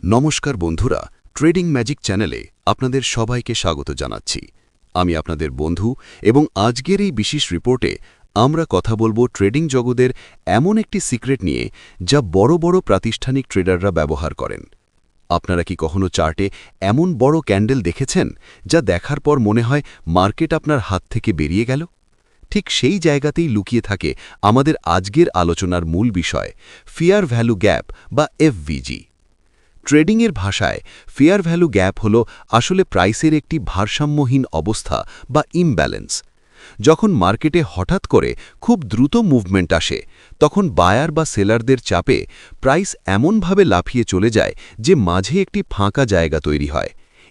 নমস্কার বন্ধুরা, trading magic চ্যানেলে আপনাদের সবাইকে স্বাগত জানাচ্ছি। আমি আপনাদের বন্ধু এবং আজকের এই বিশেষ রিপোর্টে আমরা কথা বলবো ট্রেডিং জগতের এমন একটি সিক্রেট নিয়ে যা বড় বড় প্রাতিষ্ঠানিক ট্রেডাররা ব্যবহার করেন। আপনারা কি কখনো চার্টে এমন বড় ক্যান্ডেল দেখেছেন যা দেখার পর মনে হয় মার্কেট আপনার হাত থেকে বেরিয়ে গেল? ঠিক সেই জায়গাতেই লুকিয়ে থাকে আমাদের আজকের আলোচনার মূল বিষয়, ফেয়ার ভ্যালু গ্যাপ বা এফভিজি। ট্রেডিংয়ের ভাষায় ফেয়ার ভ্যালু গ্যাপ হল আসলে প্রাইসের একটি ভারসাম্যহীন অবস্থা বা ইমব্যালেন্স। যখন মার্কেটে হঠাৎ করে খুব দ্রুত মুভমেন্ট আসে, তখন বায়ার বা সেলারদের চাপে প্রাইস এমনভাবে লাফিয়ে চলে যায় যে মাঝে একটি ফাঁকা জায়গা তৈরি হয়।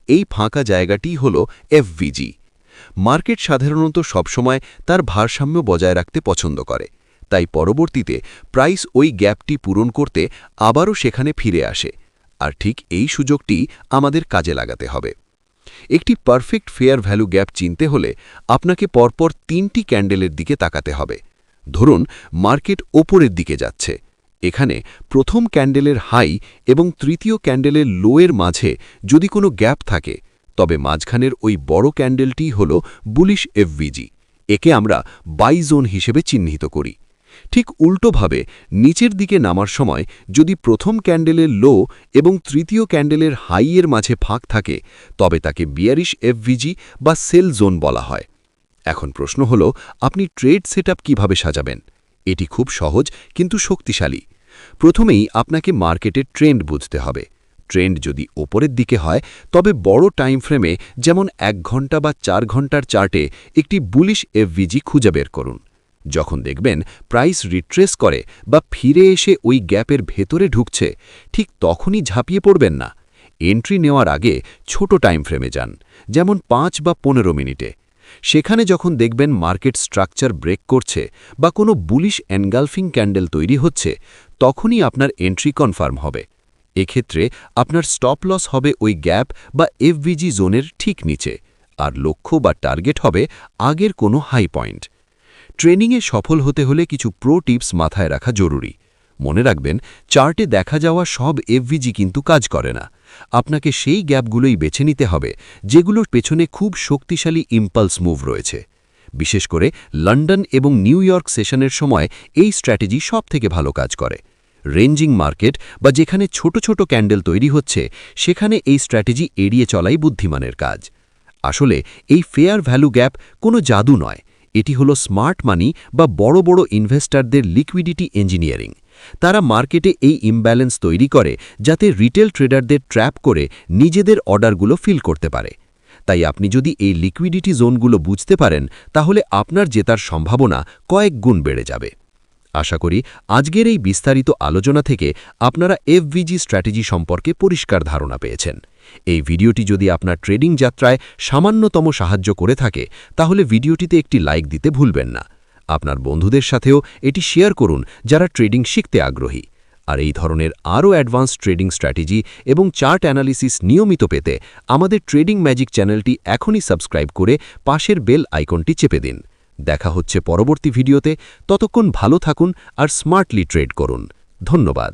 এই ফাঁকা জায়গাটিই হল এফভিজি। মার্কেট সাধারণত সবসময় তার ভারসাম্য বজায় রাখতে পছন্দ করে, তাই পরবর্তীতে প্রাইস ওই গ্যাপটি পূরণ করতে আবারও সেখানে ফিরে আসে। আর ঠিক এই সুযোগটি আমাদের কাজে লাগাতে হবে। একটি পারফেক্ট ফেয়ার ভ্যালু গ্যাপ চিনতে হলে আপনাকে পরপর 3টি ক্যান্ডেলের দিকে তাকাতে হবে। ধরুন মার্কেট ওপরের দিকে যাচ্ছে। এখানে প্রথম ক্যান্ডেলের হাই এবং তৃতীয় ক্যান্ডেলের লোয়ের মাঝে যদি কোনো গ্যাপ থাকে, তবে মাঝখানের ওই বড় ক্যান্ডেলটি হল বুলিশ এফভিজি। একে আমরা বাই জোন হিসেবে চিহ্নিত করি। ঠিক উল্টোভাবে নিচের দিকে নামার সময় যদি প্রথম ক্যান্ডেলের লো এবং তৃতীয় ক্যান্ডেলের হাইয়ের মাঝে ফাঁক থাকে, তবে তাকে বিয়ারিশ এফভিজি বা সেল জোন বলা হয়। এখন প্রশ্ন হল, আপনি ট্রেড সেটআপ কিভাবে সাজাবেন? এটি খুব সহজ কিন্তু শক্তিশালী। প্রথমেই আপনাকে মার্কেটের ট্রেন্ড বুঝতে হবে। ট্রেন্ড যদি ওপরের দিকে হয়, তবে বড় টাইম ফ্রেমে যেমন 1 ঘন্টা বা 4 ঘন্টার চার্টে একটি বুলিশ এফভিজি খুঁজে বের করুন। যখন দেখবেন প্রাইস রিট্রেস করে বা ফিরে এসে ওই গ্যাপের ভেতরে ঢুকছে, ঠিক তখনই ঝাঁপিয়ে পড়বেন না। এন্ট্রি নেওয়ার আগে ছোট টাইম ফ্রেমে যান, যেমন 5 বা 15 মিনিটে। সেখানে যখন দেখবেন মার্কেট স্ট্রাকচার ব্রেক করছে বা কোনো বুলিশ এনগালফিং ক্যান্ডেল তৈরি হচ্ছে, তখনই আপনার এন্ট্রি কনফার্ম হবে। এক্ষেত্রে আপনার স্টপ লস হবে ওই গ্যাপ বা এফভিজি জোনের ঠিক নিচে, আর লক্ষ্য বা টার্গেট হবে আগের কোনো হাই পয়েন্ট। ট্রেনিংয়ে সফল হতে হলে কিছু প্রো টিপস মাথায় রাখা জরুরি। মনে রাখবেন, চার্টে দেখা যাওয়া সব এফভিজি কিন্তু কাজ করে না। আপনাকে সেই গ্যাপগুলোই বেছে নিতে হবে যেগুলোর পেছনে খুব শক্তিশালী ইম্পালস মুভ রয়েছে। বিশেষ করে লন্ডন এবং নিউ ইয়র্ক সেশনের সময় এই স্ট্র্যাটেজি সবথেকে ভালো কাজ করে। রেঞ্জিং মার্কেট বা যেখানে ছোট ছোট ক্যান্ডেল তৈরি হচ্ছে, সেখানে এই স্ট্র্যাটেজি এড়িয়ে চলাই বুদ্ধিমানের কাজ। আসলে এই ফেয়ার ভ্যালু গ্যাপ কোনো জাদু নয়, এটি হলো স্মার্ট মানি বা বড় বড় ইনভেস্টরদের লিকুইডিটি ইঞ্জিনিয়ারিং। তারা মার্কেটে এই ইমব্যালেন্স তৈরি করে যাতে রিটেল ট্রেডারদের ট্র্যাপ করে নিজেদের অর্ডারগুলো ফিল করতে পারে। তাই আপনি যদি এই লিকুইডিটি জোনগুলো বুঝতে পারেন, তাহলে আপনার জেতার সম্ভাবনা কয়েক গুণ বেড়ে যাবে। আশা করি আজকের এই বিস্তারিত আলোচনা থেকে আপনারা এফভিজি স্ট্র্যাটেজি সম্পর্কে পরিষ্কার ধারণা পেয়েছেন। এই ভিডিওটি যদি আপনার ট্রেডিং যাত্রায় সামান্যতম সাহায্য করে থাকে, তাহলে ভিডিওটিতে একটি লাইক দিতে ভুলবেন না। আপনার বন্ধুদের সাথেও এটি শেয়ার করুন যারা ট্রেডিং শিখতে আগ্রহী। আর এই ধরনের আরও অ্যাডভান্স ট্রেডিং স্ট্র্যাটেজি এবং চার্ট অ্যানালিসিস নিয়মিত পেতে আমাদের ট্রেডিং ম্যাজিক চ্যানেলটি এখনই সাবস্ক্রাইব করে পাশের বেল আইকনটি চেপে দিন। দেখা হচ্ছে পরবর্তী ভিডিওতে। ততক্ষণ ভালো থাকুন আর স্মার্টলি ট্রেড করুন। ধন্যবাদ।